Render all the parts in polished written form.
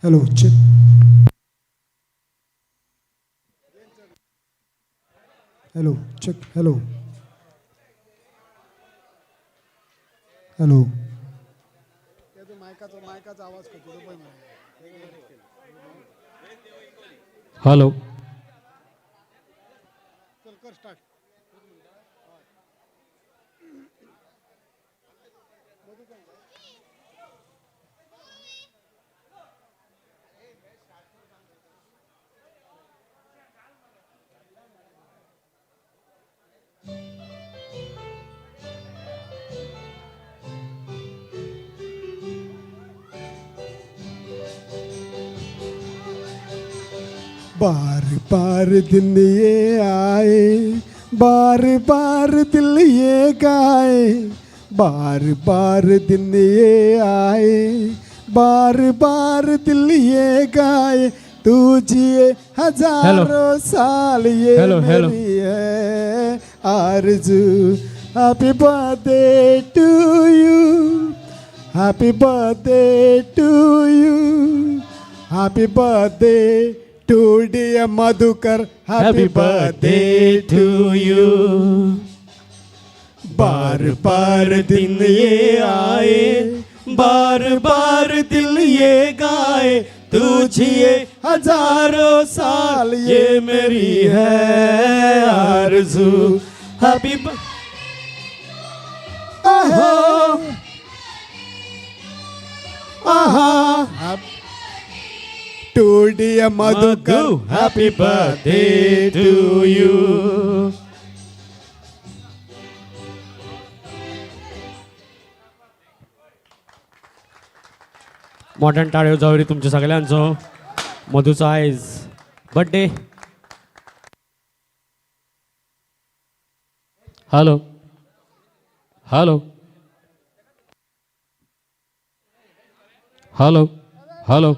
Hello, check. Hello, check. Hello, hello. Hello. बार बार दिन ये आए, बार बार दिल ये गाए, बार बार दिन ये आए, बार बार दिल ये गाए, तू जिए हजारों साल ये हेलो, हेलो. मेरी है आरज़ू. Happy birthday to you, happy birthday to you, happy birthday to dear Madhukar, happy birthday to you. बार बार दिन ये आए, बार बार दिल ये गाए, तू जिए हजारों साल ये मेरी है आरज़ू. Happy to dear Madhukar, happy birthday to you. मॉडर्न टाळ्यो जावरी तुमच्या सगळ्यांचो. मधूचो आयज birthday. Hello, hello, hello, hello.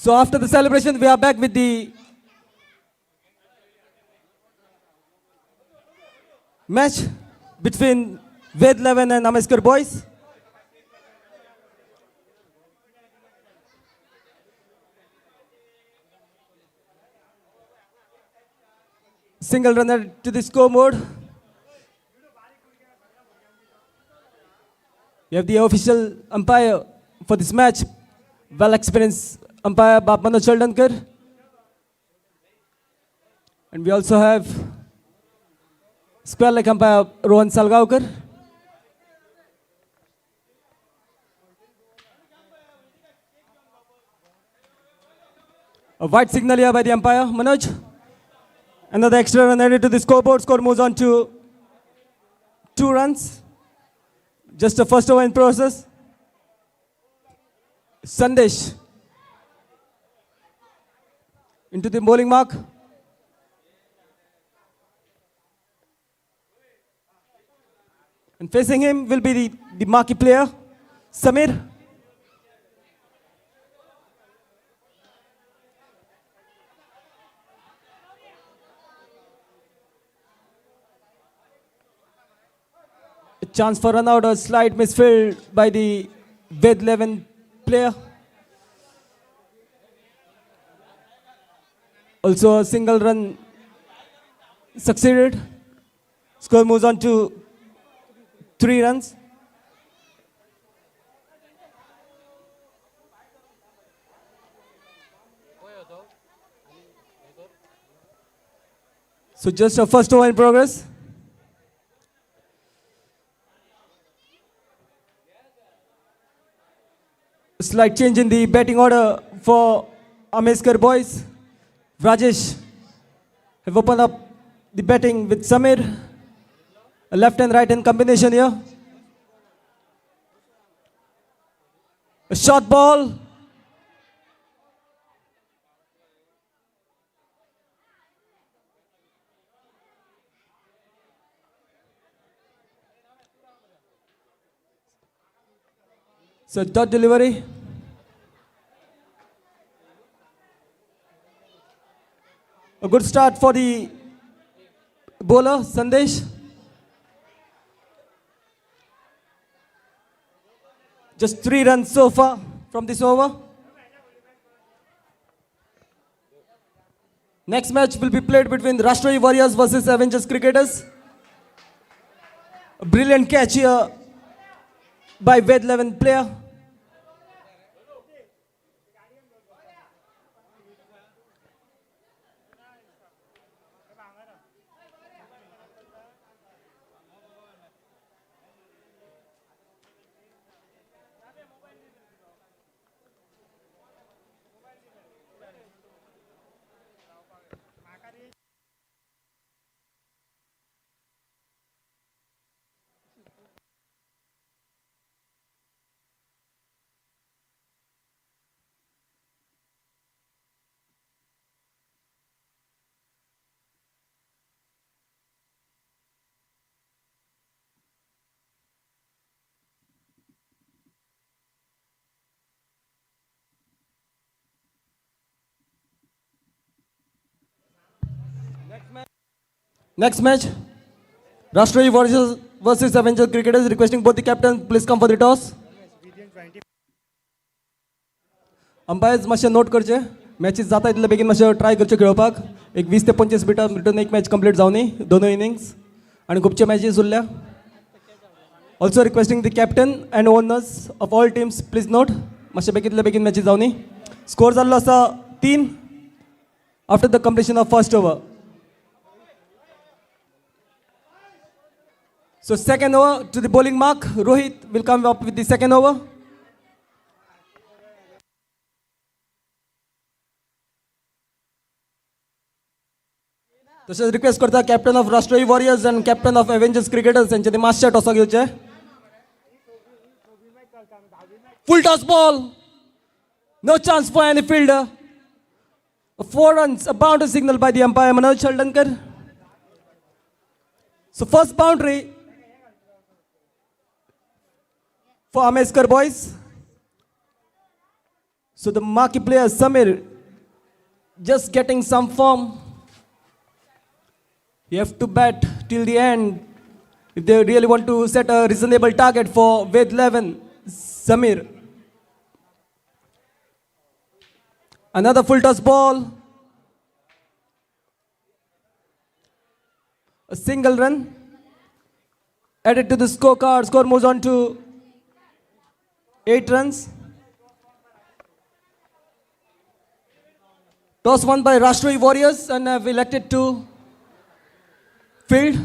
So after the celebration, we are back with the match between Ved Leven and Ameskar boys. Single runner to the score mode. We have the official umpire for this match, well experienced umpire Bab Manoj Chaldankar. And we also have square leg umpire Rohan Salgaonkar. A white signal here by the umpire, Manoj. Another extra run added to the scoreboard. Score moves on to 2 runs. Just a first over in process. Sandesh into the bowling mark. And facing him will be the marquee player, Samir. A chance for run out, a slight misfield by the Ved 11 player. Also a single run succeeded. Score moves on to 3 runs. So just a first over in progress. A slight change in the batting order for Ameskar boys. Rajesh have opened up the batting with Samir. A left and right hand combination here. A short ball. So dot delivery. A good start for the bowler, Sandesh. Just 3 runs so far from this over. Next match will be played between Rashtriya Warriors versus Avengers Cricketers. A brilliant catch here by Ved 11 player. Next match, Rashtriya Warriors versus Avengers Cricketers. Requesting both the captains, please come for the toss. Umpires मातशें note करचे matches जाता इतले बेगीन मातशें try करचे खेळपाक एक 20 ते 25 मिनटां भितर एक मॅच कंप्लीट जावनी दोनूय इनिंग्स आनी खुबचे मॅचीस उरल्या also requesting the captain and owners of all teams please note मातशें बेगीतले बेगीन मॅचीस जावनी स्कोर जाल्लो आसा 3 after the completion of first over. So second over to the bowling mark. Rohit will come up with the second over. तशेंच request करता captain of राष्ट्रीय warriors and captain of Avengers cricketers यांचे मातशें टॉसा घेवचे. Full toss ball. No chance for any fielder. 4 runs, a boundary signal by the umpire Manoj Shaldankar. So first boundary for Ameskar boys. So the marquee player Samir just getting some form. You have to bat till the end if they really want to set a reasonable target for Ved 11 Samir. Another full toss ball. A single run. Added to the scorecard. Score moves on to 8 runs. Toss won by Rashtriya Warriors and have elected to field.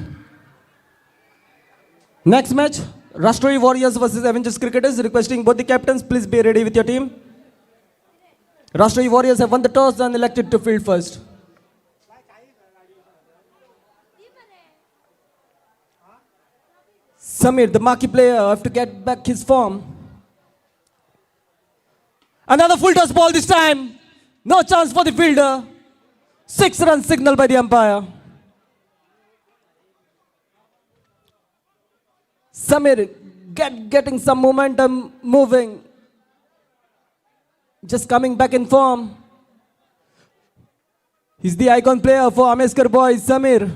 Next match, Rashtriya Warriors versus Avengers Cricketers. Requesting both the captains, please be ready with your team. Rashtriya Warriors have won the toss and elected to field first. Samir, the marquee player, have to get back his form. Another full toss ball this time. No chance for the fielder. 6 runs signal by the umpire. Samir getting some momentum moving. Just coming back in form. He's the icon player for Ameskar boys, Samir.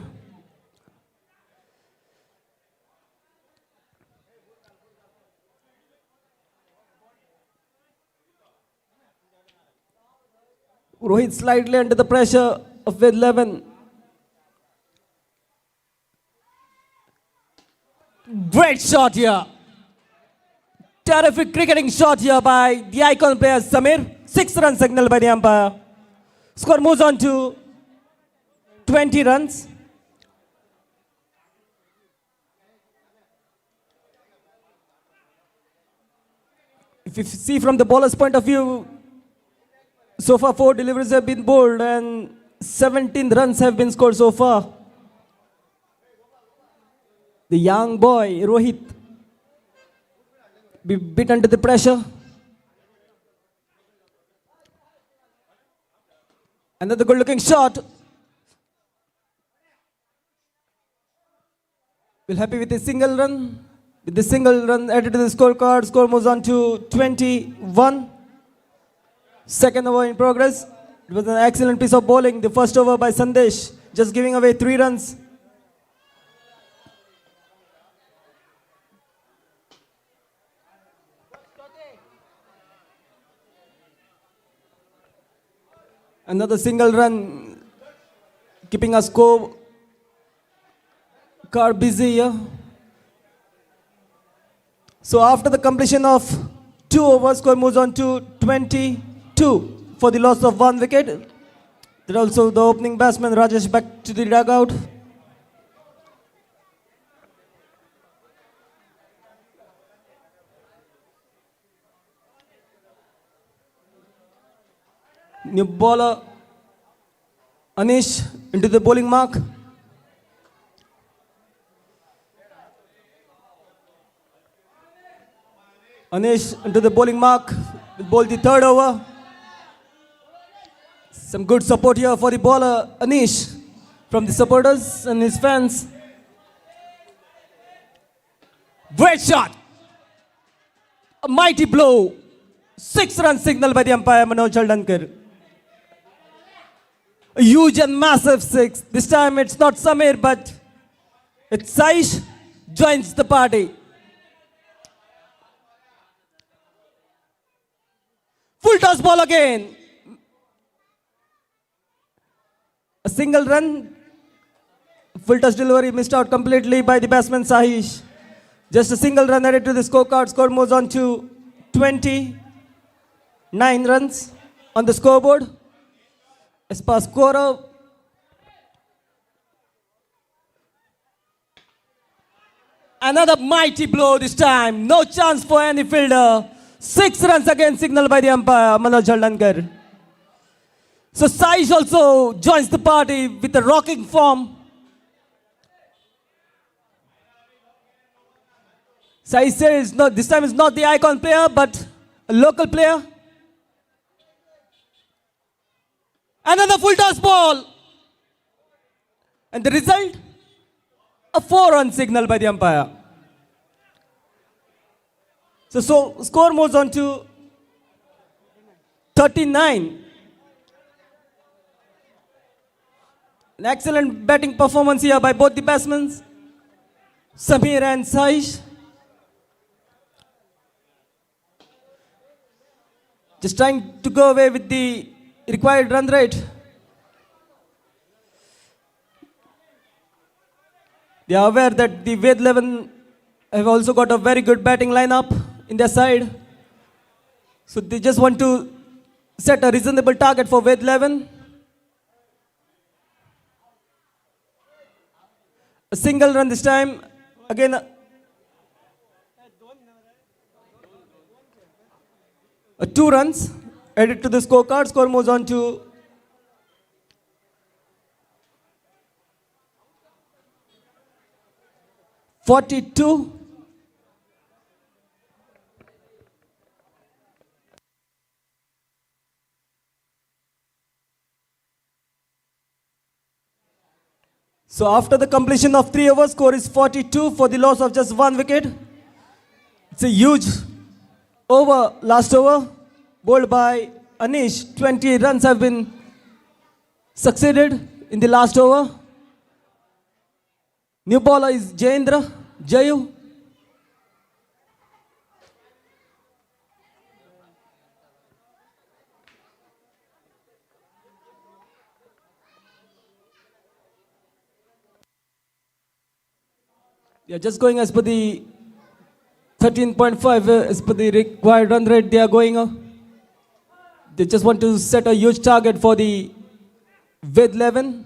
Rohit slightly under the pressure of Ved 11. Great shot here. Terrific cricketing shot here by the icon player Samir. 6 runs signal by the umpire. Score moves on to 20 runs. If you see from the bowler's point of view, so far 4 deliveries have been bowled and 17 runs have been scored so far. The young boy, Rohit, be bit under the pressure. Another good looking shot. We're happy with the single run. With the single run added to the scorecard, score moves on to 21. Second over in progress. It was an excellent piece of bowling. The first over by Sandesh, just giving away 3 runs. Another single run, keeping our score car busy here. So after the completion of 2 overs, score moves on to 22 for the loss of 1 wicket. Then also the opening batsman Rajesh back to the dugout. New bowler Anish into the bowling mark. Anish into the bowling mark. Will bowl the 3rd over. Some good support here for the bowler Anish from the supporters and his fans. Great shot. A mighty blow. 6-run signal by the umpire Manoj Chaldankar. A huge and massive 6. This time it's not Samir, but it's Saish joins the party. Full toss ball again. A single run. Full toss delivery missed out completely by the batsman Saish. Just a single run added to the scorecard. Score moves on to 29 runs on the scoreboard. As per scorer, another mighty blow this time. No chance for any fielder. 6 runs again signaled by the umpire Manoj Chaldankar. So Saish also joins the party with a rocking form. Saish says no, this time is not the icon player but a local player. Another full toss ball. And the result? A 4-run signal by the umpire. So score moves on to 39. An excellent batting performance here by both the batsmen, Samir and Saish. Just trying to go away with the required run rate. They are aware that the Ved 11 have also got a very good batting lineup in their side. So they just want to set a reasonable target for Ved 11. A single run this time. Again, 2 runs added to the scorecard. Score moves on to 42. So after the completion of 3 overs, score is 42 for the loss of just 1 wicket. It's a huge over, last over, bowled by Anish. 20 runs have been succeeded in the last over. New bowler is Jayendra, Jayu. They are just going as per the 13.5 as per the required run rate they are going. They just want to set a huge target for the Ved 11.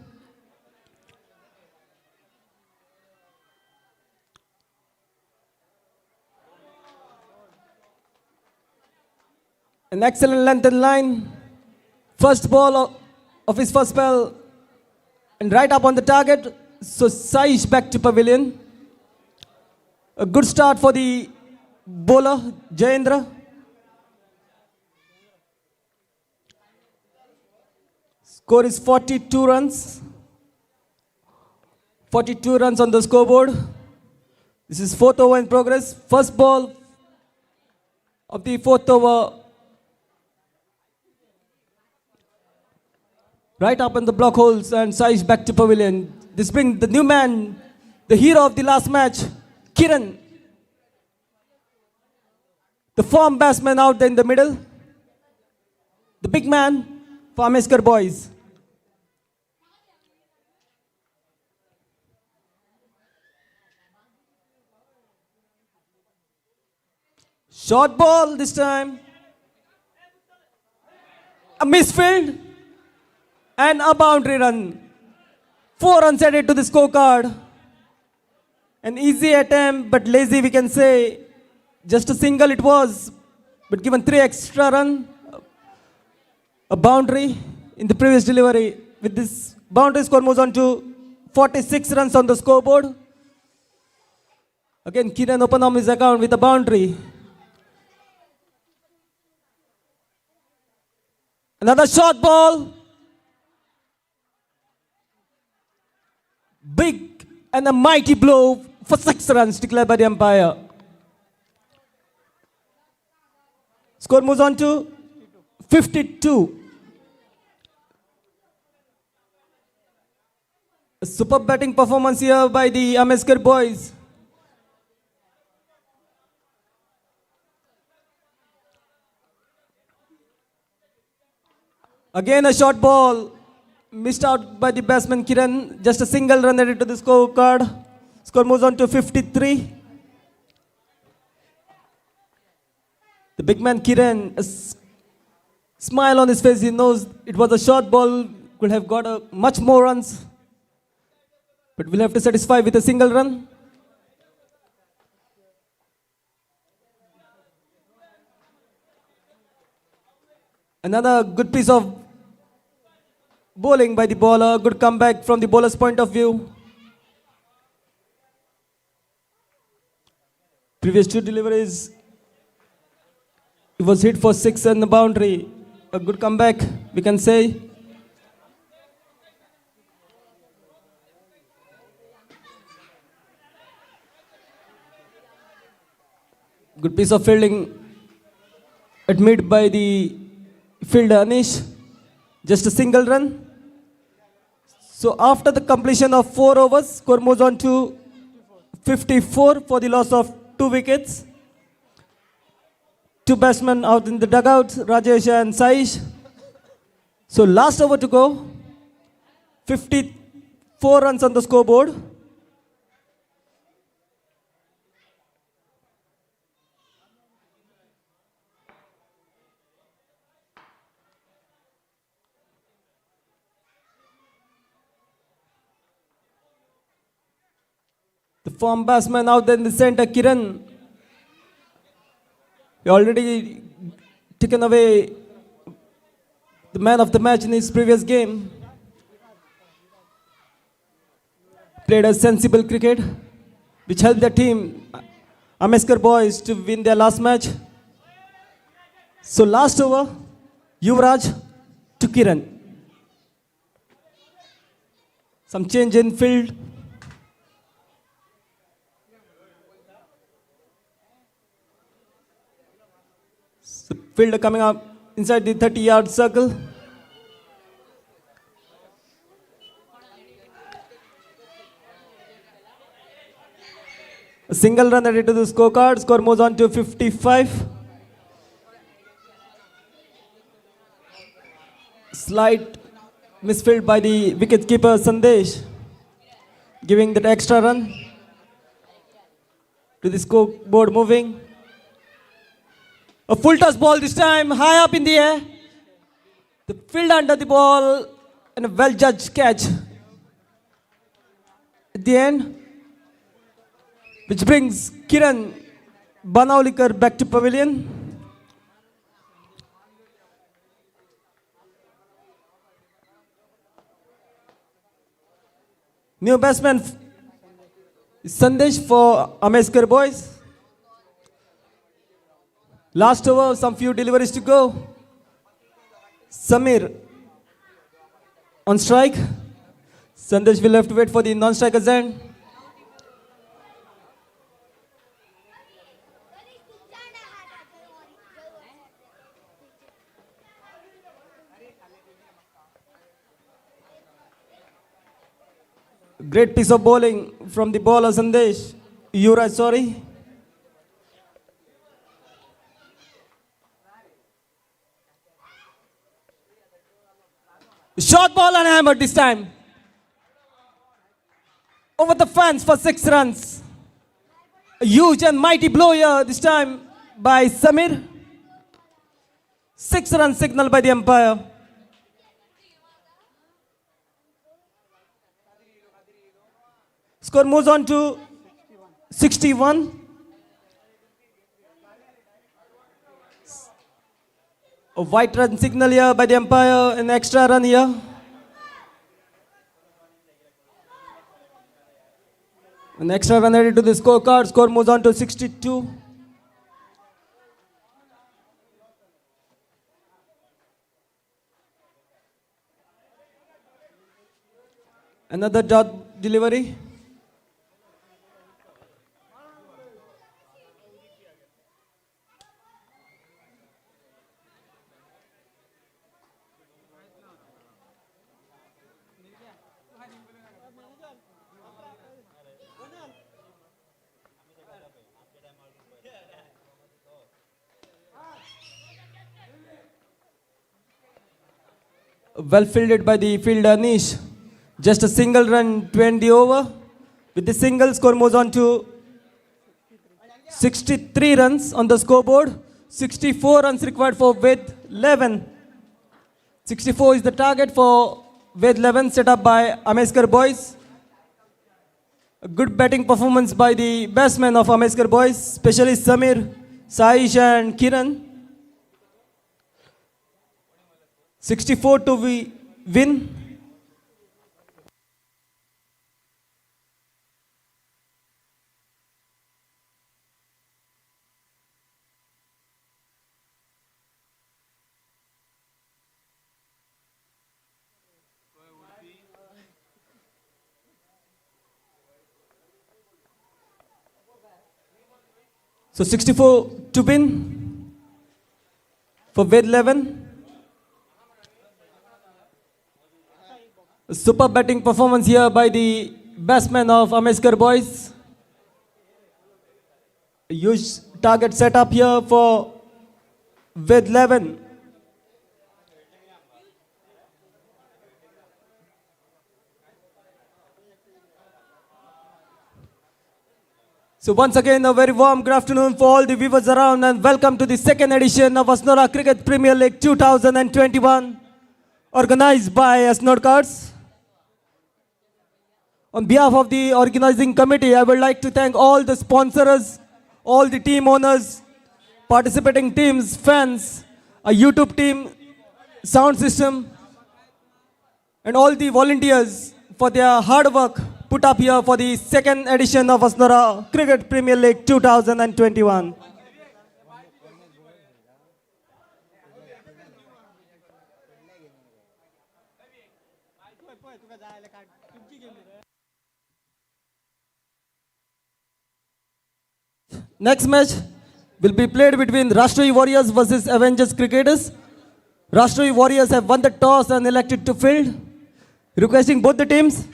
An excellent length and line. First ball of his first spell. And right up on the target. So Saish back to pavilion. A good start for the bowler, Jayendra. Score is 42 runs. 42 runs on the scoreboard. This is 4th over in progress. First ball of the 4th over. right up in the block holes and Saish back to pavilion. This brings the new man, the hero of the last match, Kiran. The form batsman out there in the middle. The big man for Ameskar boys. Short ball this time. A misfield and a boundary run. 4 runs added to the scorecard. An easy attempt, but lazy we can say. Just a single it was, but given 3 extra run, a boundary in the previous delivery. With this boundary score moves on to 46 runs on the scoreboard. Again, Kiran opened up his account with a boundary. Another short ball. Big and a mighty blow for 6 runs declared by the umpire. Score moves on to 52. A superb batting performance here by the Ameskar boys. Again a short ball, missed out by the batsman Kiran. Just a single run added to the scorecard. Score moves on to 53. The big man Kiran, a smile on his face. He knows it was a short ball, could have got much more runs. But we'll have to satisfy with a single run. Another good piece of bowling by the bowler. Good comeback from the bowler's point of view. Previous 2 deliveries, he was hit for 6 and the boundary. A good comeback, we can say. Good piece of fielding admitted by the fielder Anish. Just a single run. So after the completion of 4 overs, score moves on to 54 for the loss of 2 wickets. 2 batsmen out in the dugout, Rajesh and Saish. So last over to go. 54 runs on the scoreboard. The form batsman out there in the center, Kiran. He already taken away the man of the match in his previous game. Played a sensible cricket, which helped the team, Ameskar boys, to win their last match. So last over, Yuvraj to Kiran. Some change in field. So fielder coming up inside the 30-yard circle. A single run added to the scorecard. Score moves on to 55. Slight misfield by the wicketkeeper Sandesh, giving that extra run to the scoreboard moving. A full toss ball this time, high up in the air. The field under the ball and a well-judged catch at the end, which brings Kiran Banaulikar back to pavilion. New batsman Sandesh for Ameskar boys. Last over, some few deliveries to go. Samir on strike. Sandesh will have to wait for the non-striker's end. Great piece of bowling from the bowler Sandesh. Yuvraj, sorry. Short ball and hammer this time. Over the fence for 6 runs. A huge and mighty blow here this time by Samir. 6 run signal by the umpire. Score moves on to 61. A white run signal here by the umpire, an extra run here. An extra run added to the scorecard. Score moves on to 62. Another dot delivery. Well fielded by the fielder Nish. Just a single run to end the over. With the single, score moves on to 63 runs on the scoreboard. 64 runs required for Ved 11. 64 is the target for Ved 11 set up by Ameskar boys. A good batting performance by the batsmen of Ameskar boys, especially Samir, Saish and Kiran. 64 to win. So 64 to win for Ved 11. A super batting performance here by the batsmen of Ameskar boys. A huge target set up here for Ved 11. So once again, a very warm good afternoon for all the viewers around and welcome to the second edition of Asnora Cricket Premier League 2021, organized by Asnod Cards. On behalf of the organizing committee, I would like to thank all the sponsors, all the team owners, participating teams, fans, a YouTube team, sound system, and all the volunteers for their hard work put up here for the second edition of Asnora Cricket Premier League 2021. Next match will be played between Rashtriya Warriors versus Avengers Cricketers. Rashtriya Warriors have won the toss and elected to field. Requesting both the teams,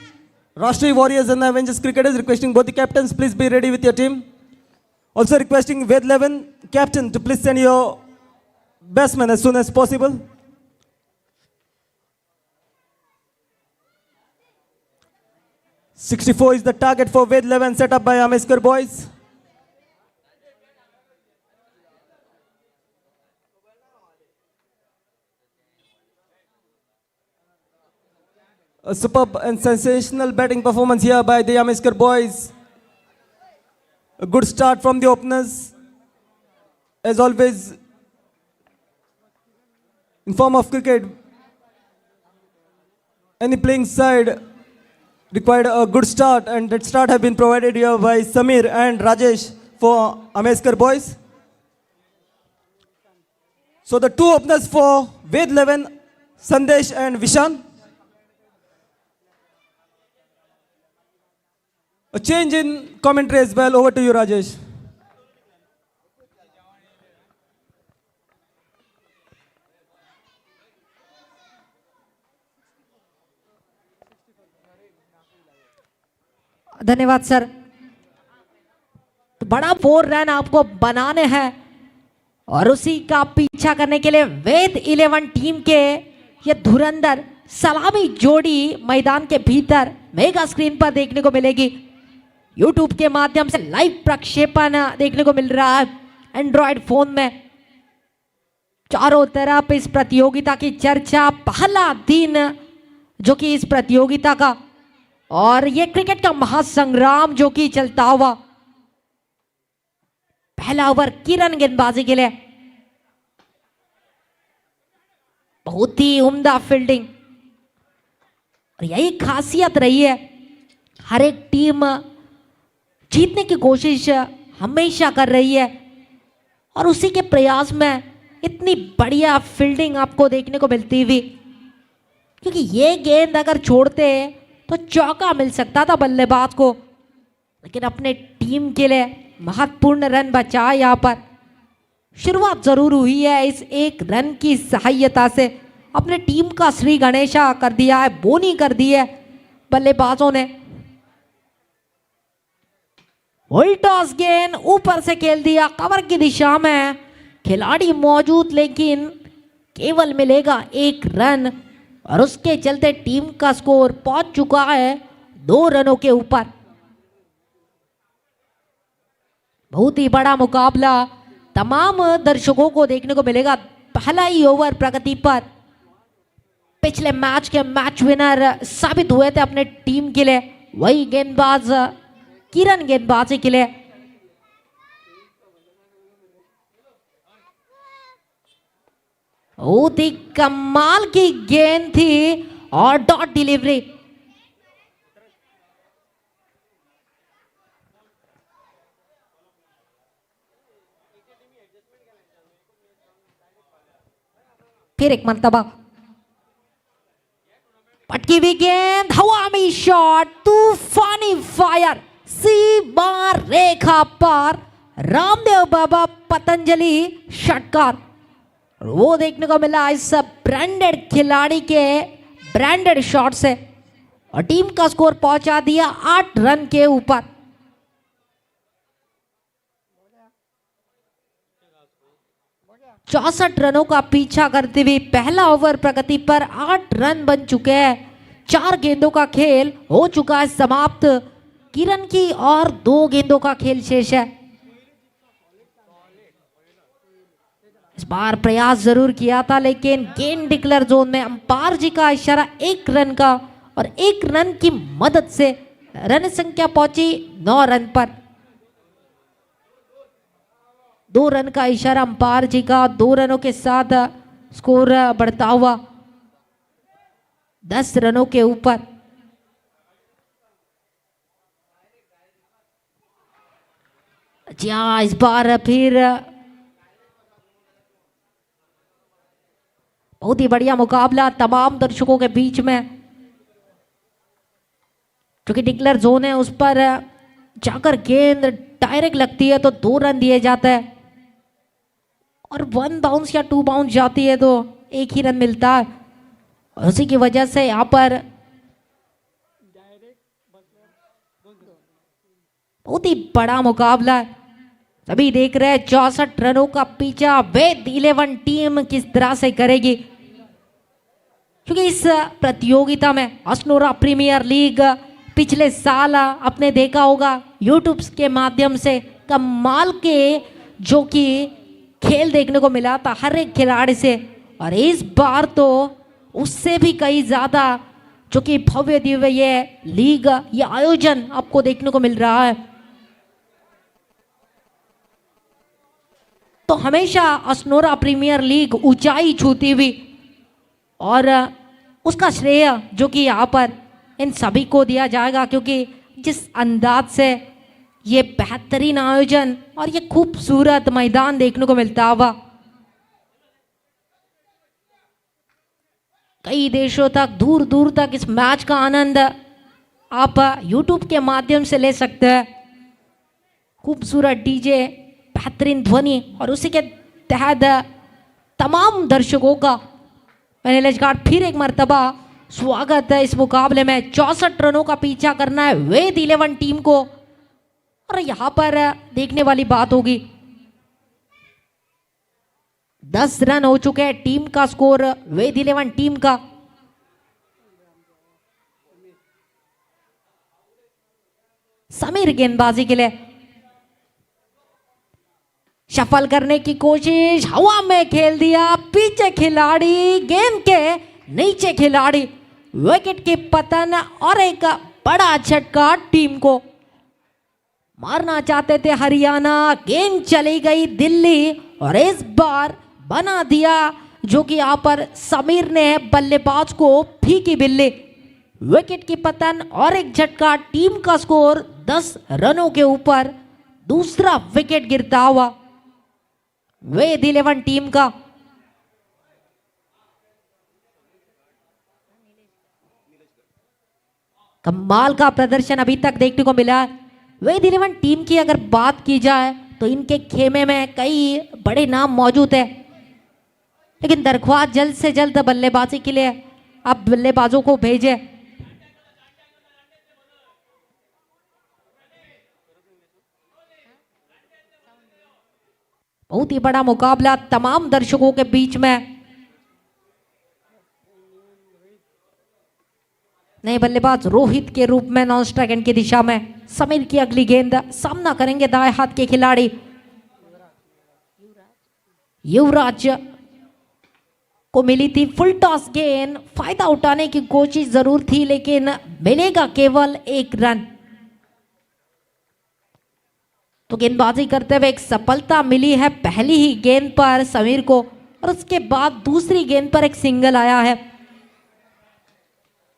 Rashtriya Warriors and Avengers Cricketers, requesting both the captains, please be ready with your team. Also requesting Ved 11 captain to please send your batsman as soon as possible. .64 is the target for Ved 11 set up by Ameskar boys. A superb and sensational batting performance here by the Ameskar boys. A good start from the openers. As always, in form of cricket, any playing side required a good start, and that start have been provided here by Samir and Rajesh for Ameskar boys. So the two openers for Ved 11, Sandesh and Vishan. A change in commentary as well. Over to you, Rajesh. धन्यवाद sir. तो बड़ा 4 run आपको बनाने हैं और उसी का पीछा करने के लिए वेद 11 टीम के ये धुरंधर सलामी जोड़ी मैदान के भीतर मेगा स्क्रीन पर देखने को मिलेगी। यूट्यूब के माध्यम से लाइव प्रक्षेपण देखने को मिल रहा है एंड्रॉयड फोन में। चारों तरफ इस प्रतियोगिता की चर्चा, पहला दिन जो कि इस प्रतियोगिता का, और ये क्रिकेट का महासंग्राम जो कि चलता हुआ। पहला ओवर किरण गेंदबाजी के लिए, बहुत ही उम्दा फील्डिंग, और यही खासियत रही है। हर एक टीम जीतने की कोशिश हमेशा कर रही है और उसी के प्रयास में इतनी बढ़िया फील्डिंग आपको देखने को मिलती हुई, क्योंकि ये गेंद अगर छोड़ते तो चौका मिल सकता था बल्लेबाज को, लेकिन अपने टीम के लिए महत्वपूर्ण रन बचाए। यहाँ पर शुरुआत जरूर हुई है इस एक रन की सहायता से। अपने टीम का श्री गणेशा कर दिया है, बोनी कर दी है बल्लेबाजों ने। वही टॉस गेंद ऊपर से खेल दिया कवर की दिशा में, खिलाड़ी मौजूद लेकिन केवल मिलेगा 1 रन, और उसके चलते टीम का स्कोर पहुंच चुका है 2 रनों के ऊपर। बहुत ही बड़ा मुकाबला तमाम दर्शकों को देखने को मिलेगा। पहला ही ओवर प्रगति पर पिछले मैच के मैच विनर साबित हुए थे अपने टीम के लिए, वही गेंदबाज किरण गेंदबाजी के लिए। बहुत ही कमाल की गेंद थी और डॉट डिलीवरी। फिर एक मर्तबा पटकी हुई गेंद, हवा में शॉट, तूफानी फायर, सीमा रेखा पार, रामदेव बाबा पतंजलि षटकार। वो देखने को मिला इस ब्रांडेड खिलाड़ी के ब्रांडेड शॉट से, और टीम का स्कोर पहुंचा दिया 8 रन के ऊपर। चौसठ रनों का पीछा करते हुए पहला ओवर प्रगति पर 8 रन बन चुके हैं। 4 गेंदों का खेल हो चुका है समाप्त। किरण की और 2 गेंदों का खेल शेष है। इस बार प्रयास जरूर किया था, लेकिन गेंद डिक्लेयर जोन में अंपायर जी का इशारा 1 रन का, और 1 रन की मदद से रन संख्या पहुंची 9 रन पर। 2 रन का इशारा अंपायर जी का, 2 रनों के साथ स्कोर बढ़ता हुआ 10 रनों के ऊपर। जी हाँ, इस बार फिर बहुत ही बढ़िया मुकाबला तमाम दर्शकों के बीच में। जो कि डिक्लेयर जोन है उस पर जाकर गेंद डायरेक्ट लगती है तो 2 रन दिए जाते हैं, और 1 बाउंस या 2 बाउंस जाती है तो 1 ही रन मिलता है। और उसी की वजह से यहाँ पर बहुत ही बड़ा मुकाबला है। सभी देख रहे हैं 64 रनों का पीछा वेद 11 टीम किस तरह से करेगी, क्योंकि इस प्रतियोगिता में असनोरा प्रीमियर लीग पिछले साल आपने देखा होगा यूट्यूब के माध्यम से कमाल के जो कि खेल देखने को मिला था हर एक खिलाड़ी से, और इस बार तो उससे भी कई ज्यादा जो कि भव्य दिव्य ये लीग, ये आयोजन आपको देखने को मिल रहा है। तो हमेशा असनोरा प्रीमियर लीग ऊंचाई छूती हुई, और उसका श्रेय जो कि यहाँ पर इन सभी को दिया जाएगा, क्योंकि जिस अंदाज से ये बेहतरीन आयोजन और ये खूबसूरत मैदान देखने को मिलता हुआ, कई देशों तक दूर दूर तक इस मैच का आनंद आप यूट्यूब के माध्यम से ले सकते हैं। खूबसूरत डीजे, बेहतरीन ध्वनि, और उसी के तहत तमाम दर्शकों का मैंने लजकार फिर एक मर्तबा स्वागत है इस मुकाबले में। 64 रनों का पीछा करना है वेद 11 टीम को। और यहां पर देखने वाली बात होगी, 10 रन हो चुके हैं टीम का स्कोर वेद 11 टीम का। समीर गेंदबाजी के लिए शफल करने की कोशिश, हवा में खेल दिया, पीछे खिलाड़ी, गेंद के नीचे खिलाड़ी, विकेट की पतन और एक बड़ा झटका टीम को। मारना चाहते थे हरियाणा, गेंद चली गई दिल्ली और इस बार बना दिया जो कि यहां पर समीर ने बल्लेबाज को फीकी बिल्ली। विकेट की पतन और एक झटका, टीम का स्कोर 10 रनों के ऊपर। दूसरा विकेट गिरता हुआ वेद 11 टीम का। कमाल का प्रदर्शन अभी तक देखने को मिला। वेद 11 टीम की अगर बात की जाए तो इनके खेमे में कई बड़े नाम मौजूद है, लेकिन दरख्वास्त जल्द से जल्द बल्लेबाजी के लिए अब बल्लेबाजों को भेजे। बहुत ही बड़ा मुकाबला तमाम दर्शकों के बीच में। नए बल्लेबाज रोहित के रूप में नॉन स्ट्राइक एंड की दिशा में। समीर की अगली गेंद, सामना करेंगे दाएं हाथ के खिलाड़ी युवराज को मिली थी फुल टॉस गेंद। फायदा उठाने की कोशिश जरूर थी लेकिन मिलेगा केवल 1 रन। तो गेंदबाजी करते हुए एक सफलता मिली है पहली ही गेंद पर समीर को, और उसके बाद दूसरी गेंद पर एक सिंगल आया है।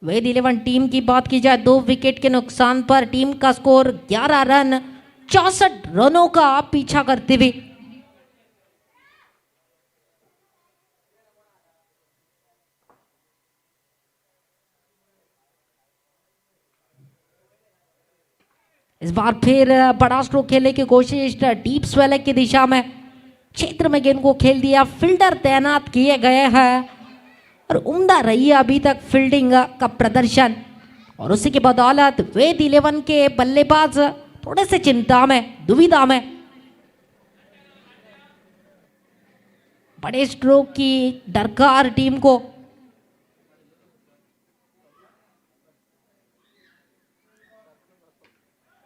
वेद 11 टीम की बात की जाए 2 विकेट के नुकसान पर टीम का स्कोर 11 रन 64 रनों का पीछा करते हुए। इस बार फिर बड़ा स्ट्रोक खेलने की कोशिश डीप स्वेलर की दिशा में। क्षेत्र में गेंद को खेल दिया, फील्डर तैनात किए गए हैं और उम्दा रही है अभी तक फील्डिंग का प्रदर्शन। और उसी की बदौलत वेद 11 के बल्लेबाज थोड़े से चिंता में, दुविधा में। बड़े स्ट्रोक की दरकार टीम को।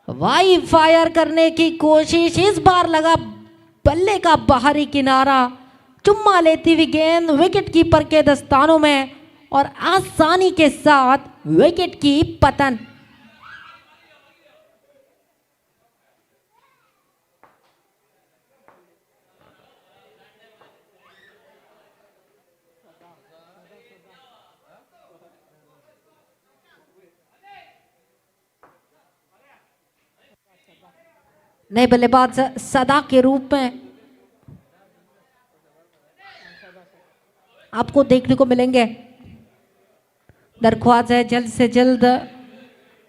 वाई फायर करने की कोशिश, इस बार लगा बल्ले का बाहरी किनारा। चुम्मा लेती हुई गेंद विकेट कीपर के दस्तानों में और आसानी के साथ विकेट की पतन। नए बल्लेबाज सदा के रूप में आपको देखने को मिलेंगे। दरख्वास्त है जल्द से जल्द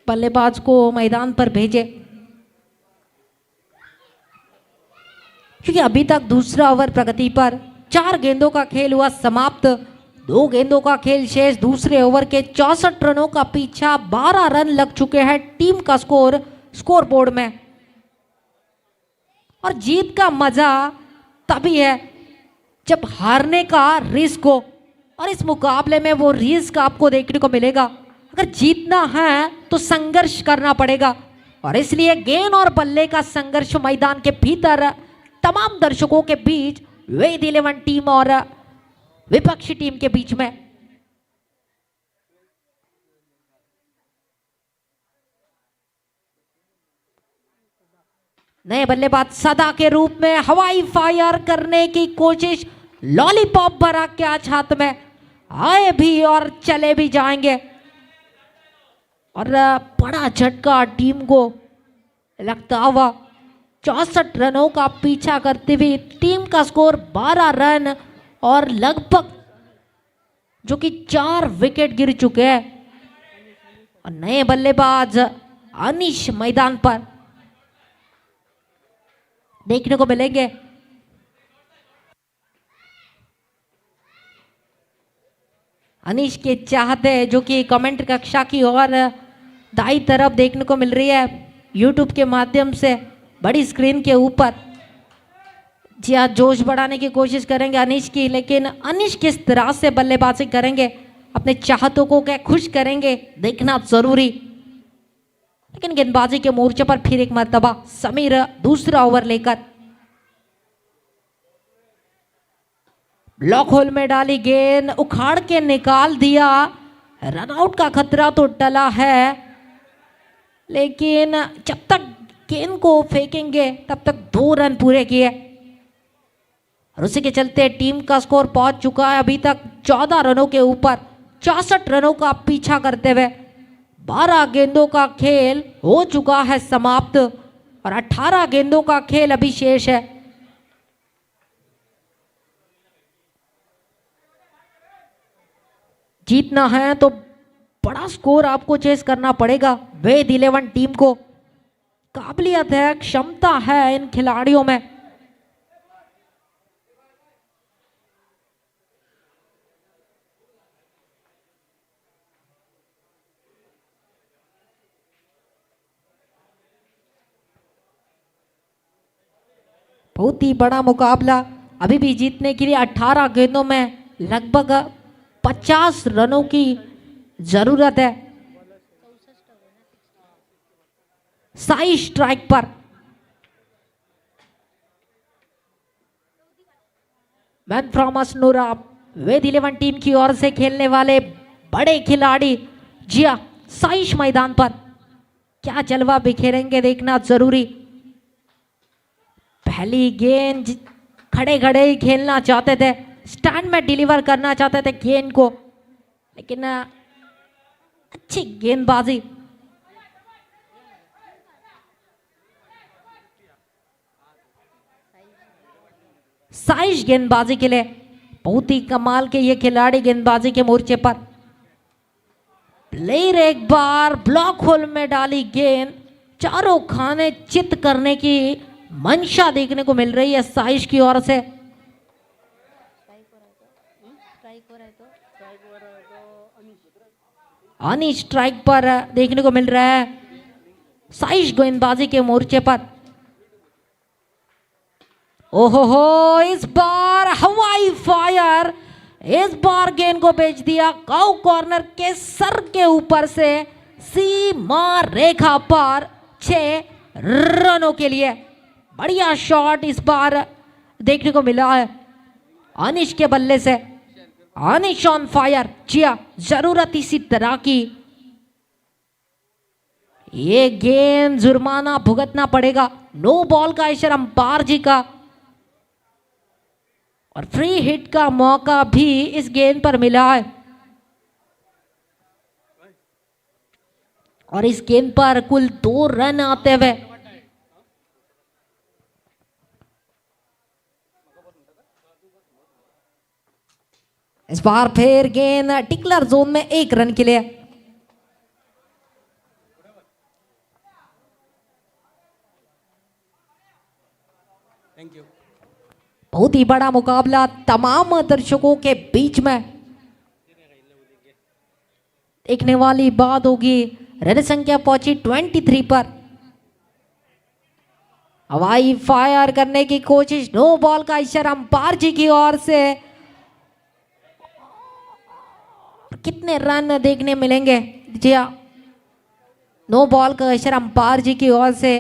बल्लेबाज को मैदान पर भेजे, क्योंकि अभी तक दूसरा ओवर प्रगति पर। 4 गेंदों का खेल हुआ समाप्त, 2 गेंदों का खेल शेष। दूसरे ओवर के 64 रनों का पीछा, 12 रन लग चुके हैं टीम का स्कोर बोर्ड में। और जीत का मजा तभी है जब हारने का रिस्क हो, और इस मुकाबले में वो रिस्क आपको देखने को मिलेगा। अगर जीतना है तो संघर्ष करना पड़ेगा, और इसलिए गेंद और बल्ले का संघर्ष मैदान के भीतर तमाम दर्शकों के बीच, वेद 11 टीम और विपक्षी टीम के बीच में। नए बल्लेबाज सदा के रूप में हवाई फायर करने की कोशिश। लॉलीपॉप भरा कैच हाथ में, आए भी और चले भी जाएंगे, और बड़ा झटका टीम को लगता हुआ। 64 रनों का पीछा करते हुए टीम का स्कोर 12 रन और लगभग जो कि 4 विकेट गिर चुके हैं। और नए बल्लेबाज अनिश मैदान पर देखने को मिलेंगे। अनीश के चाहते जो कि कमेंट कक्षा की ओर दाई तरफ देखने को मिल रही है यूट्यूब के माध्यम से बड़ी स्क्रीन के ऊपर। जी हाँ, जोश बढ़ाने की कोशिश करेंगे अनीश की, लेकिन अनीश किस तरह से बल्लेबाजी करेंगे, अपने चाहतों को क्या खुश करेंगे, देखना जरूरी। लेकिन गेंदबाजी के मोर्चे पर फिर एक मर्तबा समीर दूसरा ओवर लेकर ब्लॉक होल में डाली गेंद, उखाड़ के निकाल दिया। रनआउट का खतरा तो टला है, लेकिन जब तक गेंद को फेंकेंगे तब तक 2 रन पूरे किए और उसी के चलते टीम का स्कोर पहुंच चुका है अभी तक 14 रनों के ऊपर। 64 रनों का पीछा करते हुए 12 गेंदों का खेल हो चुका है समाप्त और 18 गेंदों का खेल अभी शेष है। जीतना है तो बड़ा स्कोर आपको चेस करना पड़ेगा। वेद 11 टीम को काबिलियत है, क्षमता है इन खिलाड़ियों में। बहुत ही बड़ा मुकाबला, अभी भी जीतने के लिए 18 गेंदों में लगभग 50 रनों की जरूरत है। साई स्ट्राइक पर, मैन फ्रॉम असनूरा, वेद 11 टीम की ओर से खेलने वाले बड़े खिलाड़ी जिया साइश मैदान पर क्या जलवा बिखेरेंगे, देखना जरूरी। पहली गेंद खड़े खड़े ही खेलना चाहते थे, स्टैंड में डिलीवर करना चाहते थे गेंद को, लेकिन अच्छी गेंदबाजी। साइज गेंदबाजी के लिए बहुत ही कमाल के ये खिलाड़ी गेंदबाजी के मोर्चे पर। प्लेयर एक बार ब्लॉक होल में डाली गेंद, चारों खाने चित करने की मंशा देखने को मिल रही है साइज की ओर से। अनीश स्ट्राइक पर देखने को मिल रहा है साइज गेंदबाजी के मोर्चे पर। ओहो हो, इस बार हवाई फायर, इस बार गेंद को भेज दिया काउ कॉर्नर के सर के ऊपर से सीमा रेखा पर 6 रनों के लिए। बढ़िया शॉट इस बार देखने को मिला है अनिश के बल्ले से। अनिश ऑन फायर, जिया जरूरत इसी तरह की। ये गेंद जुर्माना भुगतना पड़ेगा, नो बॉल का इशारा अंपायर जी का और फ्री हिट का मौका भी इस गेंद पर मिला है। और इस गेंद पर कुल 2 रन आते हुए इस बार फिर गेंद टिकलर जोन में 1 रन के लिए। Thank you. बहुत ही बड़ा मुकाबला तमाम दर्शकों के बीच में। देखने वाली बात होगी, रन संख्या पहुंची 23 पर। हवाई फायर करने की कोशिश, नो बॉल का इशारा अंपायर जी की ओर से। कितने रन देखने मिलेंगे? जी हाँ, नो बॉल का इशारा अंपायर जी की ओर से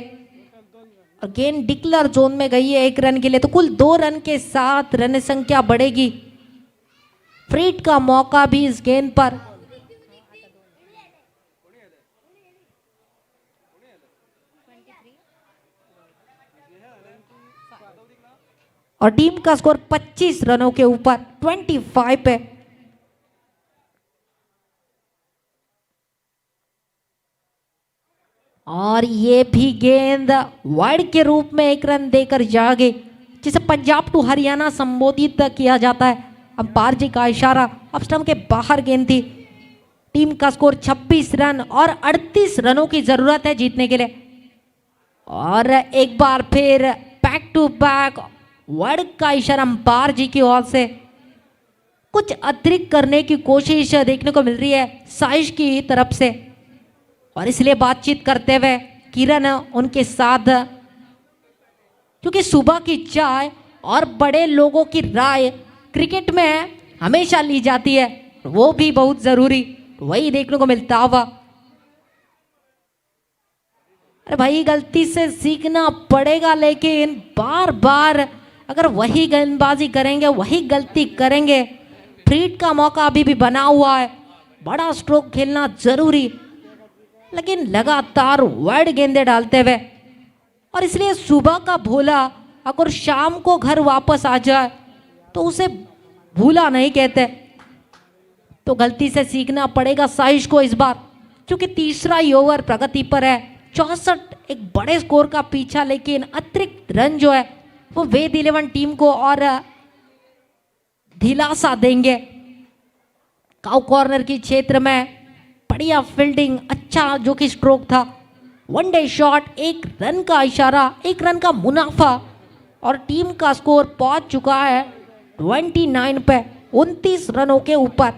और गेंद डिक्लर जोन में गई है 1 रन के लिए, तो कुल 2 रन के साथ रन संख्या बढ़ेगी। फ्रीट का मौका भी इस गेंद पर। और टीम का स्कोर 25 रनों के ऊपर 25 पे। और ये भी गेंद वाइड के रूप में 1 रन देकर जागे, जिसे पंजाब टू हरियाणा संबोधित किया जाता है। अंपायर जी का इशारा, अब स्टंप के बाहर गेंद थी। टीम का स्कोर 26 रन और 38 रनों की जरूरत है जीतने के लिए। और एक बार फिर बैक टू बैक वाइड का इशारा अंपायर जी की ओर से। कुछ अतिरिक्त करने की कोशिश देखने को मिल रही है साइश की तरफ से, और इसलिए बातचीत करते हुए किरण उनके साथ, क्योंकि सुबह की चाय और बड़े लोगों की राय क्रिकेट में हमेशा ली जाती है, वो भी बहुत जरूरी वही देखने को मिलता हुआ। अरे भाई गलती से सीखना पड़ेगा, लेकिन बार बार अगर वही गेंदबाजी करेंगे वही गलती करेंगे, फ्रीट का मौका अभी भी बना हुआ है, बड़ा स्ट्रोक खेलना जरूरी, लेकिन लगातार वाइड गेंदे डालते हुए, और इसलिए सुबह का भोला अगर शाम को घर वापस आ जाए तो उसे भूला नहीं कहते। तो गलती से सीखना पड़ेगा साइश को इस बार, क्योंकि तीसरा ही ओवर प्रगति पर है, 64 एक बड़े स्कोर का पीछा, लेकिन अतिरिक्त रन जो है वो वेद 11 टीम को और दिलासा देंगे। काउ कॉर्नर की क्षेत्र में बढ़िया फील्डिंग, अच्छा जो कि स्ट्रोक था, वनडे शॉट, 1 रन का इशारा, 1 रन का मुनाफा, और टीम का स्कोर पहुंच चुका है 29 पे, 29 रनों के ऊपर।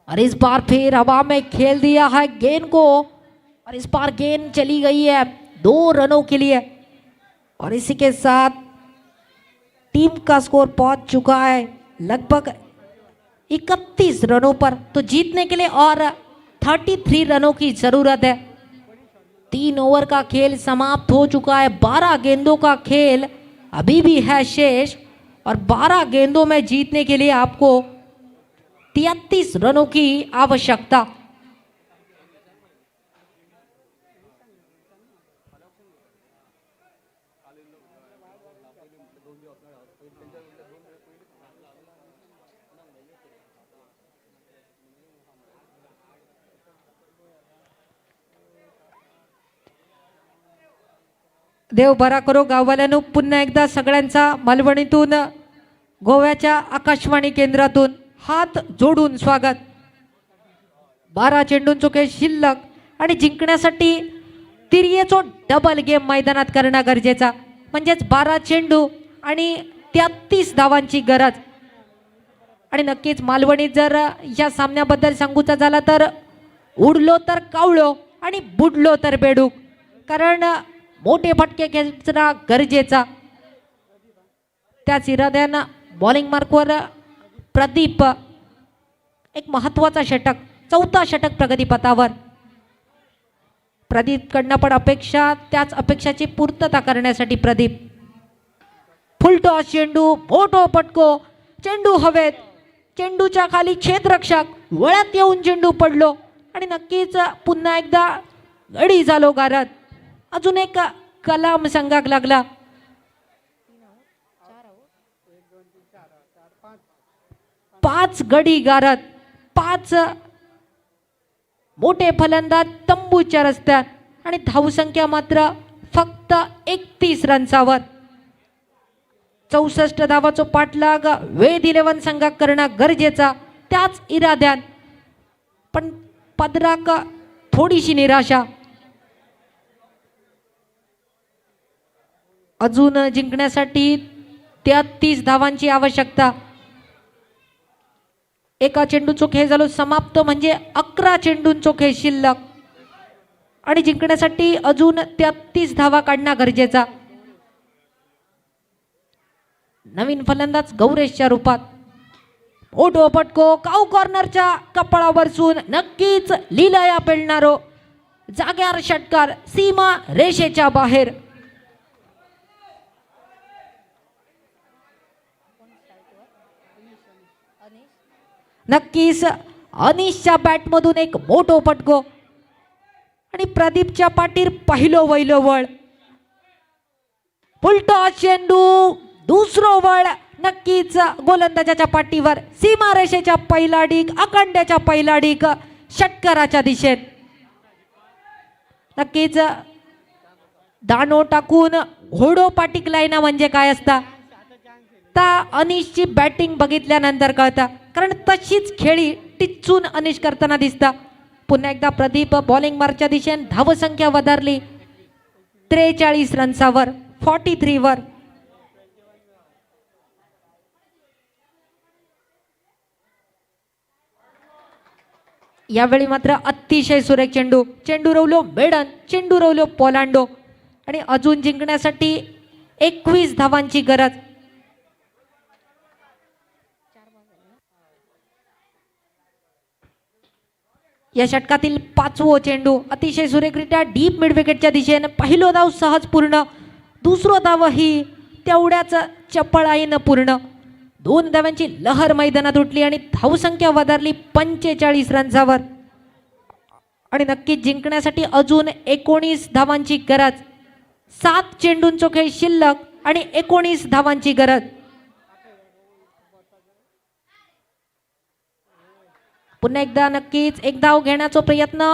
और इस बार फिर हवा में खेल दिया है गेंद को, और इस बार गेंद चली गई है 2 रनों के लिए, और इसी के साथ टीम का स्कोर पहुंच चुका है लगभग 31 रनों पर। तो जीतने के लिए और 33 रनों की जरूरत है। 3 ओवर का खेल समाप्त हो चुका है, 12 गेंदों का खेल अभी भी है शेष, और 12 गेंदों में जीतने के लिए आपको 33 रनों की आवश्यकता। देव बरा करो गाववाल्यांनो, पुन्हा एकदा सगळ्यांचा मालवणीतून गोव्याच्या आकाशवाणी केंद्रातून हात जोडून स्वागत। 12 चेंडूंचो खेळ शिल्लक, आणि जिंकण्यासाठी तिरियेचो डबल गेम मैदानात करणं गरजेचा, म्हणजेच 12 चेंडू आणि 33 धावांची गरज। आणि नक्कीच मालवणीत जर या सामन्याबद्दल सांगूचा झाला तर उडलो तर कावळो आणि बुडलो तर बेडूक, कारण मोठे फटके खेचणं गरजेचा। त्याच इराद्यानं बॉलिंग मार्कवर प्रदीप एक महत्वाचा षटक, 4था षटक प्रगतीपथावर। प्रदीपकडनं पण अपेक्षा, त्याच अपेक्षाची पूर्तता करण्यासाठी प्रदीप फुल टॉस चेंडू, मोठो फटको, चेंडू हवेत, चेंडूच्या खाली क्षेत्ररक्षक वळत येऊन चेंडू पडलो, आणि नक्कीच पुन्हा एकदा गडी झालो गारद। अजून एक कलाम संघाक लागला, 5 गडी गारद, 5 मोठे फलंदाज तंबूच्या रस्त्यात, आणि धावसंख्या मात्र फक्त 31 रन्सावर। 64 धावाचो पाठलाग वेद 11 संघाक करणं गरजेचा, त्याच इराद्यान पण पदराक थोडीशी निराशा। अजून जिंकण्यासाठी 33 धावांची आवश्यकता। एका चेंडूचो खेळ झालो समाप्त, म्हणजे 11 चेंडूंचो खेळ शिल्लक, आणि जिंकण्यासाठी अजून 33 धावा काढणं गरजेचा। नवीन फलंदाज गौरेशच्या रूपात, मोठो फटको काउ कॉर्नरच्या कपाळावरसून नक्कीच लीलया पेलणारो जाग्यार षटकार, सीमा रेषेच्या बाहेर। नक्कीच अनिशच्या बॅटमधून एक मोठो फटको, आणि प्रदीपच्या पाठीर पहिलो वैलो वळ, फुलटॉस चेंडू, दुसरो वळ, नक्कीच गोलंदाजाच्या पाठीवर, सीमा रेषेच्या पहिला डिग, अखंड्याच्या पहिला डिग षटकाराच्या दिशेत। नक्कीच दाणो टाकून घोडो पाठीक लायना म्हणजे काय असता ता अनिशची बॅटिंग बघितल्यानंतर कळता, कारण तशीच खेळी टिचून अनिश करताना दिसता। पुन्हा एकदा प्रदीप बॉलिंग मार्कच्या दिशेने धावसंख्या वधारली 43 रन्सावर, 43 वर। यावेळी मात्र अतिशय सुरेख चेंडू, चेंडू रवलो मेडन, चेंडू रवलो पोलांडो आणि अजून जिंकण्यासाठी 21 धावांची गरज. या षटकातील 5वं चेंडू अतिशय सुरेखरित्या डीप मिड विकेटच्या दिशेने. पहिलो धाव सहज पूर्ण, दुसरो धाव ही तेवढ्याच चपळाईनं पूर्ण. 2 धावांची लहर मैदानात उठली आणि धावसंख्या वधारली 45 रन्सावर. आणि नक्कीच जिंकण्यासाठी अजून 19 धावांची गरज. 7 चेंडूंचो खेळ शिल्लक आणि 19 धावांची गरज. पुन्हा एकदा नक्कीच एक धाव घेण्याचा प्रयत्न,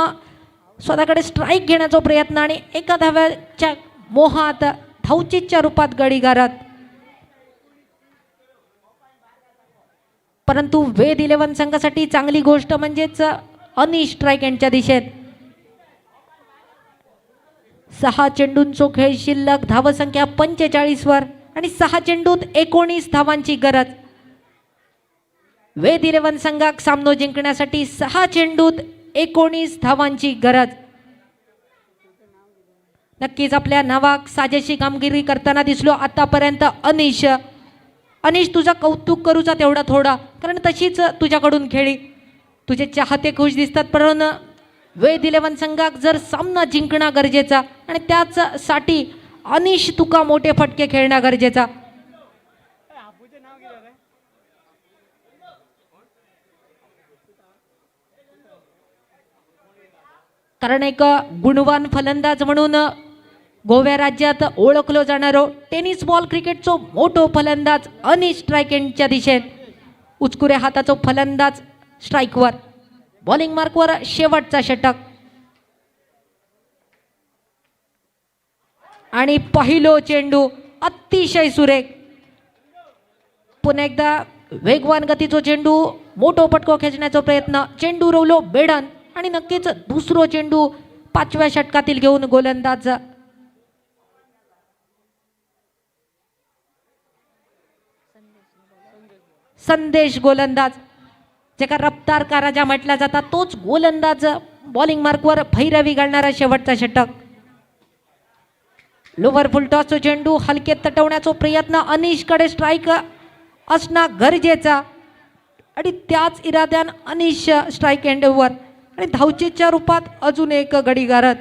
स्वतःकडे स्ट्राईक घेण्याचा प्रयत्न आणि एका धाव्याच्या मोहात धावचीच्या रूपात गडी गारत. परंतु वेद 11 संघासाठी चांगली गोष्ट म्हणजेच अनिश स्ट्राईक यांच्या दिशेत. 6 चेंडूंचो खेळ शिल्लक, धावसंख्या 45 वर आणि 6 चेंडूत 19 धावांची गरज. वेद 11 संघाक सामनो जिंकण्यासाठी 6 चेंडूत 19 धावांची गरज. नक्कीच आपल्या नावाक साजेशी कामगिरी करताना दिसलो आतापर्यंत अनिश. अनिश तुझा कौतुक करूचा तेवढा थोडा, कारण तशीच तुझ्याकडून खेळी. तुझे चाहते खुश दिसतात, पण वेद 11 संघाक जर सामना जिंकणं गरजेचा आणि त्याचसाठी अनिश तुका मोठे फटके खेळणं गरजेचा. कारण एक गुणवान फलंदाज म्हणून गोव्या राज्यात ओळखलो जाणारो टेनिस बॉल क्रिकेटचो मोठो फलंदाज अनिश स्ट्राईक यांच्या दिशेन. उचकुऱ्या हाताचो फलंदाज स्ट्राईकवर, बॉलिंग मार्कवर शेवटचा षटक. आणि पहिलो चेंडू अतिशय सुरेख. पुन्हा एकदा वेगवान गतीचो चेंडू, मोठो पटको खेचण्याचा प्रयत्न, चेंडू रवलो बेडन आणि नक्कीच दुसरो चेंडू 5व्या षटकातील घेऊन गोलंदाज संदेश गोलंदाज, जेका रफ्तार का राजा म्हटला जाता, तोच गोलंदाज बॉलिंग मार्कवर भैरवी घालणारा शेवटचा षटक. लोवर फुलटॉसचा चेंडू हलकेत तटवण्याचा प्रयत्न, अनिशकडे स्ट्राईक असणं गरजेचा आणि त्याच इराद्यान अनिश स्ट्राईक एंडवर आणि धावचीच्या रूपात अजून एक गडी गारत.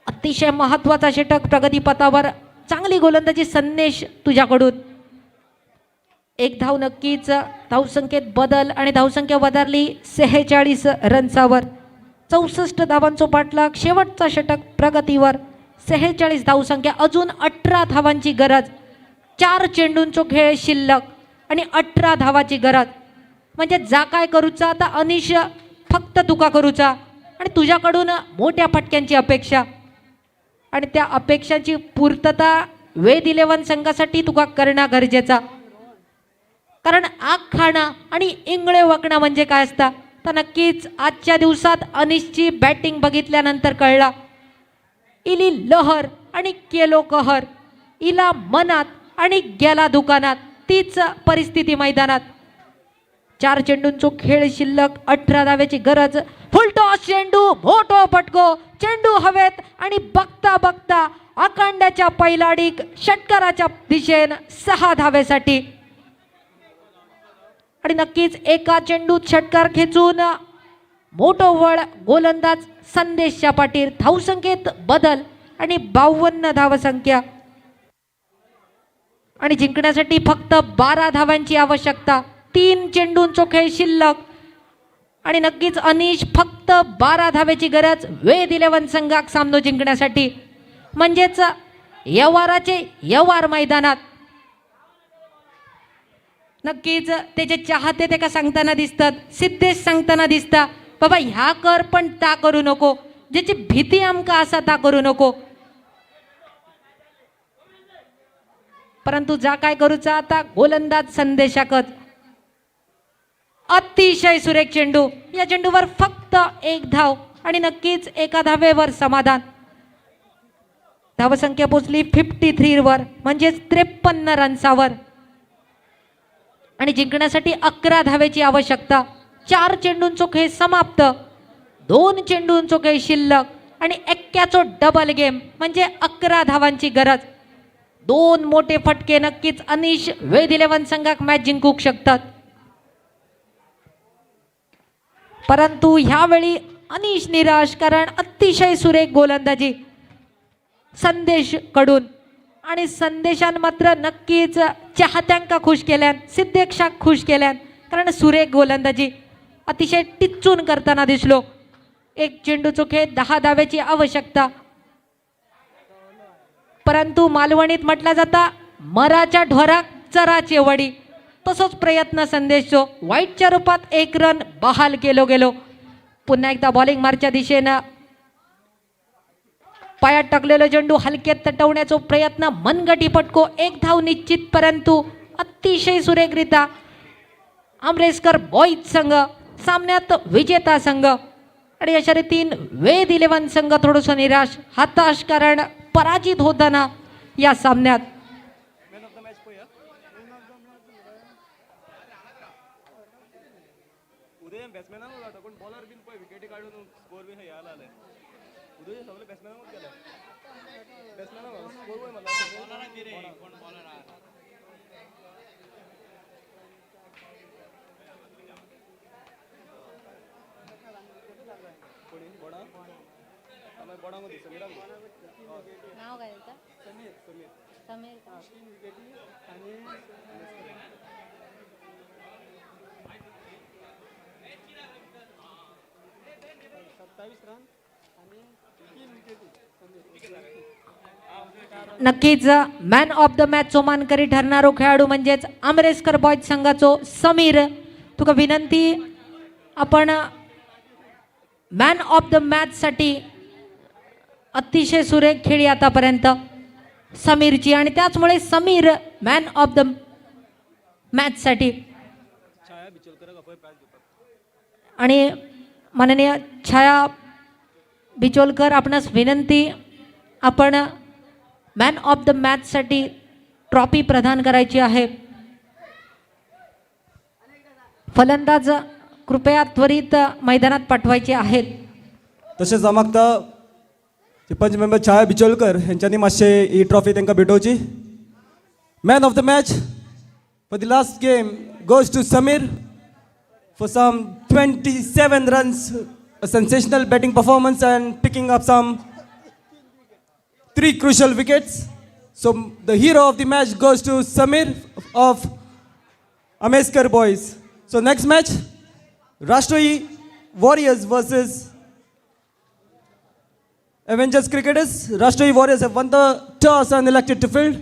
अतिशय महत्वाचा षटक प्रगतीपथावर. चांगली गोलंदाजी संदेश तुझ्याकडून. एक धाव नक्कीच धावसंख्येत बदल आणि धावसंख्या वधारली 46 रन्सावर. 64 धावांचो पाठलाग, शेवटचा षटक प्रगतीवर. 46 धावसंख्या, अजून 18 धावांची गरज. 4 चेंडूंचो खेळ शिल्लक आणि 18 धावाची गरज. म्हणजे जा काय करूचा आता अनिश, फक्त तुका करूचा आणि तुझ्याकडून मोठ्या फटक्यांची अपेक्षा. आणि त्या अपेक्षांची पूर्तता वेद 11 संघासाठी तुका करणं गरजेचा. कारण आग खाणं आणि इंगळे वाकणं म्हणजे काय असतं, तर नक्कीच आजच्या दिवसात अनिशची बॅटिंग बघितल्यानंतर कळला. इली लहर आणि केलो कहर, इला मनात आणि गेला दुकानात, तीच परिस्थिती मैदानात. 4 चेंडूंचो खेळ शिल्लक, 18 धाव्याची गरज. फुलटॉस चेंडू, मोठो फटको, चेंडू हवेत आणि बघता बघता आकांड्याच्या पैलाडीक षटकाराच्या दिशेन 6 धावेसाठी. आणि नक्कीच एका चेंडूत षटकार खेचून मोठो वळ गोलंदाज संदेशच्या पाठीर. धावसंख्येत बदल आणि 52 धावसंख्या आणि जिंकण्यासाठी फक्त 12 धावांची आवश्यकता. 3 चेंडूंचो खेळ शिल्लक आणि नक्कीच अनिश फक्त 12 धावेची गरज वेद 11 संघाक सामनो जिंकण्यासाठी. म्हणजेच यवाराचे यवार मैदानात. नक्कीच त्याचे चाहते ते का सांगताना दिसतात, सिद्धेश सांगताना दिसता, बाबा ह्या कर पण ता करू नको, ज्याची भीती आमका असा ता करू नको. परंतु जा काय करूचा आता गोलंदाज संदेशाकच. अतिशय सुरेख चेंडू, या चेंडूवर फक्त 1 धाव आणि नक्कीच एका धावेवर समाधान. धावसंख्या पोचली 53 वर, म्हणजेच 53 रन्सावर. आणि जिंकण्यासाठी 11 धावेची आवश्यकता. 4 चेंडूंचो खेळ समाप्त, 2 चेंडूंचो खेळ शिल्लक आणि एक्क्याचो डबल गेम म्हणजे 11 धावांची गरज. 2 मोठे फटके नक्कीच अनिश वेद 11 संघाक मॅच जिंकू शकतात. परंतु ह्यावेळी अनिश निराश, कारण अतिशय सुरेख गोलंदाजी संदेश कडून आणि संदेशान मात्र नक्कीच चाहत्यांका खुश केल्यान, सिद्धेक्षाक खुश केल्यान, कारण सुरेख गोलंदाजी अतिशय टिच्चून करताना दिसलो. 1 चेंडूचो खेळ 10 धावेची आवश्यकता. परंतु मालवणीत म्हटला जाता मराच्या ढोराक चराची वडी, तसोच प्रयत्न संदेशचो. वाईटच्या रूपात 1 रन बहाल केलो गेलो. पुन्हा एकदा बॉलिंग मारच्या दिशेनं पायात टाकलेलो चेंडू हलक्यात तटवण्याचा प्रयत्न, मनगटी फटको, 1 धाव निश्चित. परंतु अतिशय सुरेखरित्या आमरेस्कर बॉईज संघ सामन्यात विजेता संघ. आणि अशा रीतीन वेद 11 संघ थोडंसं निराश, हताश, कारण पराजित होताना या सामन्यात. नाव काय त्याचं? समीर का? नक्कीच मॅन ऑफ द मॅच चो मानकरी ठरणारो खेळाडू म्हणजेच आमरेस्कर बॉईज संघाचो समीर. तुका विनंती, आपण मॅन ऑफ द मॅच साठी अतिशय सुरेख खेळी आतापर्यंत समीरची, आणि त्याचमुळे Sameer man of the match साठी. आणि माननीय छाया बिचोलकर, आपणास विनंती, आपण मॅन ऑफ द मॅच साठी ट्रॉफी प्रदान करायची आहे. फलंदाज कृपया त्वरित मैदानात पाठवायचे आहेत. तसेच मागता पंच मेंबर छाया बिचोलकर यांच्यानी मातशे ही ट्रॉफी तांकां भेटोवची. Man of the match for the last game goes to Sameer for some 27 runs, a sensational batting performance and picking up some 3 crucial wickets. So the hero of the match goes to Samir of Ameskar Boys. So next match, Rashtriya Warriors versus Avengers Cricketers. Rashtriya Warriors have won the toss and elected to field.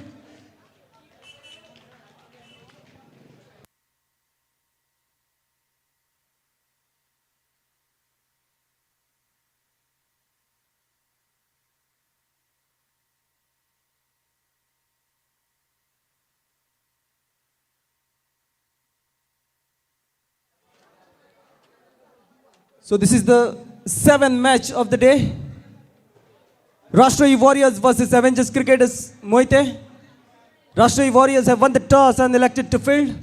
So this is the 7th match of the day. Rashtriya Warriors versus Avengers Cricketers. Moite. Rashtriya Warriors have won the toss and elected to field.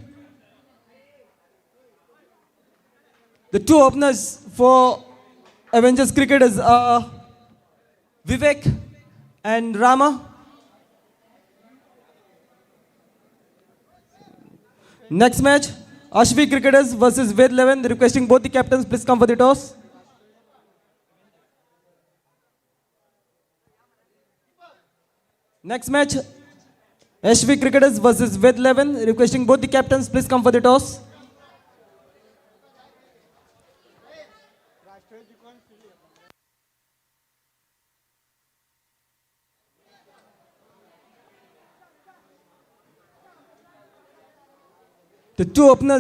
The 2 openers for Avengers Cricketers are Vivek and Rama. Next match, Ashvi Cricketers versus Ved 11. Requesting both the captains please come for the toss. Next match, Ashvi Cricketers versus Ved 11. Requesting both the captains please come for the toss. The 2 openers